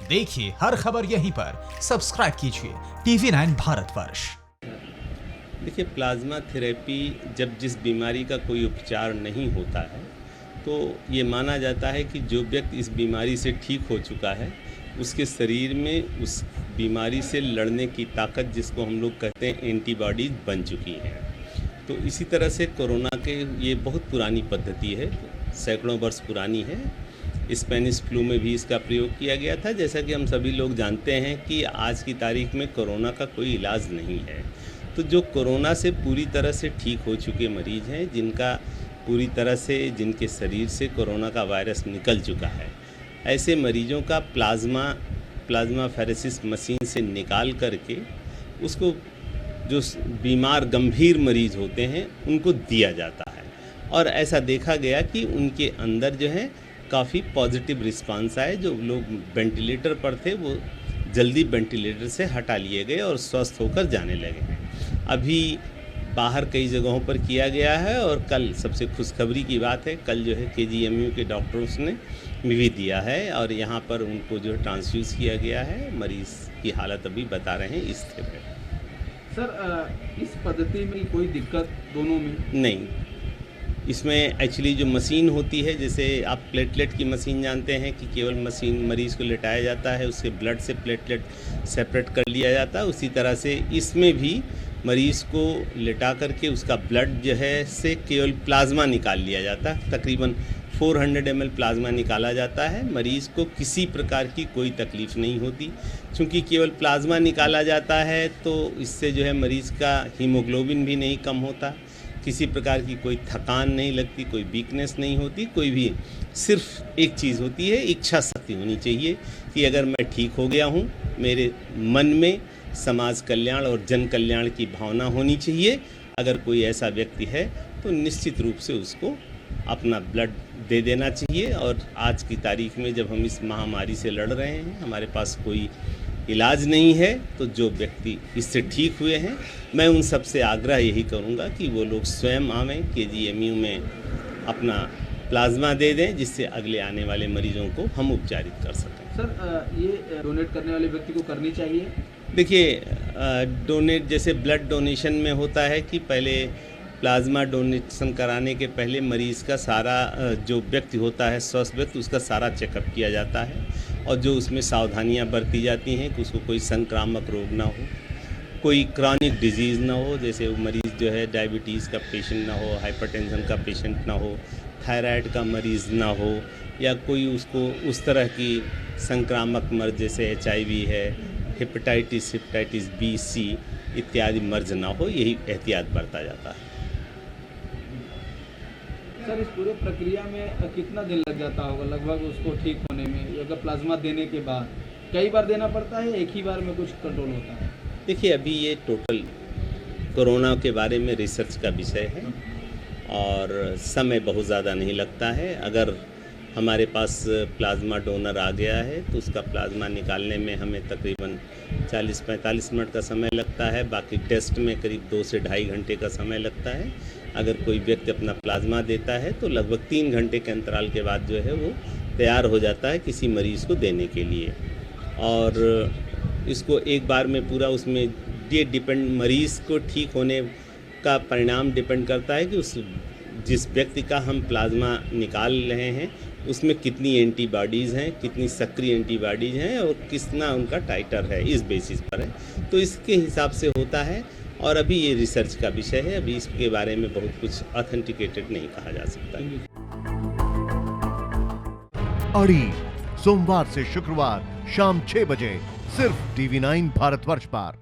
देखिए हर खबर यहीं पर, सब्सक्राइब कीजिए TV9 भारतवर्ष। देखिए, प्लाज्मा थेरेपी जब जिस बीमारी का कोई उपचार नहीं होता है तो ये माना जाता है कि जो व्यक्ति इस बीमारी से ठीक हो चुका है उसके शरीर में उस बीमारी से लड़ने की ताकत, जिसको हम लोग कहते हैं एंटीबॉडीज, बन चुकी हैं। तो इसी तरह से कोरोना के ये बहुत पुरानी पद्धति है, सैकड़ों वर्ष पुरानी है। स्पेनिश फ्लू में भी इसका प्रयोग किया गया था। जैसा कि हम सभी लोग जानते हैं कि आज की तारीख में कोरोना का कोई इलाज नहीं है। तो जो कोरोना से पूरी तरह से ठीक हो चुके मरीज़ हैं, जिनका पूरी तरह से जिनके शरीर से कोरोना का वायरस निकल चुका है, ऐसे मरीजों का प्लाज्मा फेरेसिस मशीन से निकाल करके उसको जो बीमार गंभीर मरीज़ होते हैं उनको दिया जाता है। और ऐसा देखा गया कि उनके अंदर जो है काफ़ी पॉजिटिव रिस्पांस आए। जो लोग वेंटिलेटर पर थे वो जल्दी वेंटिलेटर से हटा लिए गए और स्वस्थ होकर जाने लगे हैं। अभी बाहर कई जगहों पर किया गया है और कल सबसे खुशखबरी की बात है, कल जो है KGMU के डॉक्टर्स ने भी दिया है और यहाँ पर उनको जो ट्रांसफ्यूज़ किया गया है। मरीज़ की हालत अभी बता रहे हैं स्थिर है। सर, इस पद्धति में कोई दिक्कत दोनों में नहीं। इसमें एक्चुअली जो मशीन होती है, जैसे आप प्लेटलेट की मशीन जानते हैं कि केवल मशीन मरीज़ को लेटाया जाता है, उसके ब्लड से प्लेटलेट सेपरेट कर लिया जाता है, उसी तरह से इसमें भी मरीज़ को लेटा करके उसका ब्लड जो है से केवल प्लाज्मा निकाल लिया जाता है। तकरीबन 400 ml प्लाज्मा निकाला जाता है। मरीज़ को किसी प्रकार की कोई तकलीफ़ नहीं होती। चूँकि केवल प्लाज्मा निकाला जाता है तो इससे जो है मरीज़ का हीमोग्लोबिन भी नहीं कम होता, किसी प्रकार की कोई थकान नहीं लगती, कोई वीकनेस नहीं होती, कोई भी। सिर्फ एक चीज़ होती है, इच्छा शक्ति होनी चाहिए कि अगर मैं ठीक हो गया हूँ, मेरे मन में समाज कल्याण और जन कल्याण की भावना होनी चाहिए। अगर कोई ऐसा व्यक्ति है तो निश्चित रूप से उसको अपना ब्लड दे देना चाहिए। और आज की तारीख में जब हम इस महामारी से लड़ रहे हैं, हमारे पास कोई इलाज नहीं है, तो जो व्यक्ति इससे ठीक हुए हैं, मैं उन सब से आग्रह यही करूंगा कि वो लोग स्वयं आवें, KGMU में अपना प्लाज्मा दे दें, जिससे अगले आने वाले मरीजों को हम उपचारित कर सकें। सर, ये डोनेट करने वाले व्यक्ति को करनी चाहिए? देखिए, डोनेट जैसे ब्लड डोनेशन में होता है कि पहले प्लाज्मा डोनेशन कराने के पहले मरीज़ का सारा जो व्यक्ति होता है, स्वस्थ व्यक्ति, उसका सारा चेकअप किया जाता है और जो उसमें सावधानियां बरती जाती हैं कि उसको कोई संक्रामक रोग ना हो, कोई क्रॉनिक डिजीज़ ना हो, जैसे वो मरीज़ जो है डायबिटीज़ का पेशेंट ना हो, हाइपरटेंशन का पेशेंट ना हो, थायराइड का मरीज़ ना हो, या कोई उसको उस तरह की संक्रामक मर्ज जैसे HIV है, हेपेटाइटिस B, C इत्यादि मर्ज ना हो, यही एहतियात बरता जाता है। सर, इस पूरे प्रक्रिया में कितना दिन लग जाता होगा लगभग उसको ठीक होने में? अगर प्लाज्मा देने के बाद कई बार देना पड़ता है, एक ही बार में कुछ कंट्रोल होता है? देखिए, अभी ये टोटल कोरोना के बारे में रिसर्च का विषय है और समय बहुत ज़्यादा नहीं लगता है। अगर हमारे पास प्लाज्मा डोनर आ गया है तो उसका प्लाज्मा निकालने में हमें तकरीबन 40-45 मिनट का समय लगता है। बाकी टेस्ट में करीब 2 से ढाई घंटे का समय लगता है। अगर कोई व्यक्ति अपना प्लाज्मा देता है तो लगभग 3 घंटे के अंतराल के बाद जो है वो तैयार हो जाता है किसी मरीज़ को देने के लिए। और इसको एक बार में पूरा उसमें ये डिपेंड, मरीज़ को ठीक होने का परिणाम डिपेंड करता है कि उस जिस व्यक्ति का हम प्लाज्मा निकाल रहे हैं उसमें कितनी एंटीबॉडीज़ हैं, कितनी सक्रिय एंटीबॉडीज़ हैं और कितना उनका टाइटर है, इस बेसिस पर है। तो इसके हिसाब से होता है और अभी ये रिसर्च का विषय है, अभी इसके बारे में बहुत कुछ ऑथेंटिकेटेड नहीं कहा जा सकता। अड़ी सोमवार से शुक्रवार शाम 6 बजे सिर्फ TV9 भारतवर्ष पर।